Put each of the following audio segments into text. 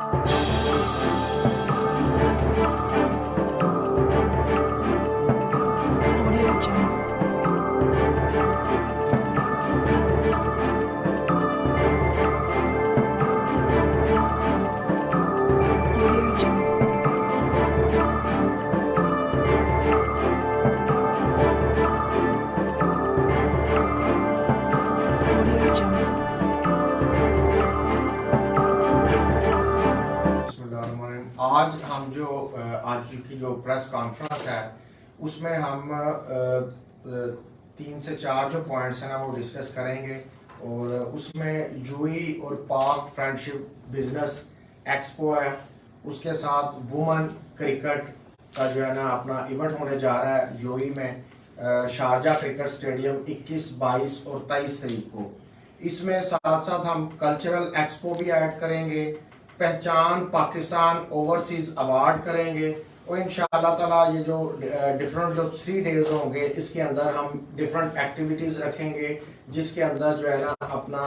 आज हम आज की जो प्रेस कॉन्फ्रेंस है उसमें हम 3 से 4 जो पॉइंट्स हैं ना वो डिस्कस करेंगे और उसमें यूई और पाक फ्रेंडशिप बिजनेस एक्सपो है, उसके साथ वुमेन क्रिकेट का जो है ना अपना इवेंट होने जा रहा है यूई में शारजा क्रिकेट स्टेडियम 21, 22 और 23 तारीख को। इसमें साथ साथ हम कल्चरल एक्सपो भी ऐड करेंगे, पहचान पाकिस्तान ओवरसीज अवार्ड करेंगे और इंशाअल्लाह ताला ये जो डिफरेंट जो 3 डेज होंगे इसके अंदर हम डिफरेंट एक्टिविटीज़ रखेंगे जिसके अंदर जो है ना अपना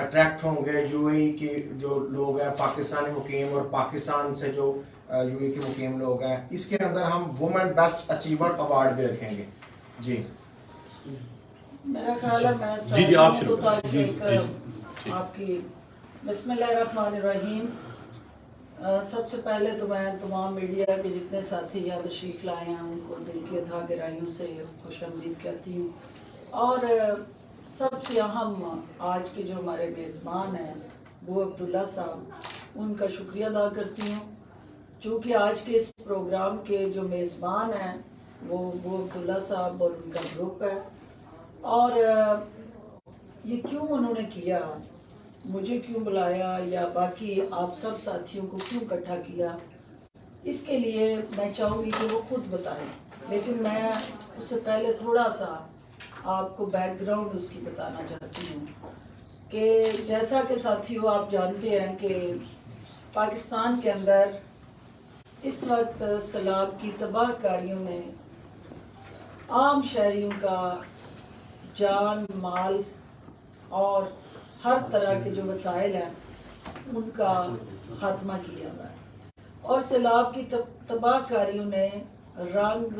अट्रैक्ट होंगे यूएई के जो लोग हैं, पाकिस्तानी मुकीम और पाकिस्तान से जो यूएई के मुकीम लोग हैं। इसके अंदर हम वुमेन बेस्ट अचीवर अवार्ड भी रखेंगे। जी मेरा ख्याल है मैं जी आप शुरू आपकी बिस्मिल्लाहिर्रहमानिर्रहीम। सबसे पहले तो मैं तमाम मीडिया के जितने साथी यहाँ तशरीफ़ लाए हैं उनको दिल की अथा गहराइयों से खुशामदीद कहती हूँ और सबसे अहम आज के जो हमारे मेज़बान हैं वो अब्दुल्ला साहब, उनका शुक्रिया अदा करती हूँ चूँकि आज के इस प्रोग्राम के जो मेज़बान हैं वो अब्दुल्ला साहब और उनका ग्रुप है। और ये क्यों उन्होंने किया, मुझे क्यों बुलाया या बाकी आप सब साथियों को क्यों इकट्ठा किया, इसके लिए मैं चाहूँगी कि वो खुद बताएं, लेकिन मैं उससे पहले थोड़ा सा आपको बैकग्राउंड उसकी बताना चाहती हूँ कि जैसा कि साथियों आप जानते हैं कि पाकिस्तान के अंदर इस वक्त सैलाब की तबाहकारियों ने आम शहरियों का जान माल और हर तरह के जो वसाइल हैं उनका खात्मा किया हुआ है और सैलाब की तबाहकारियों ने रंग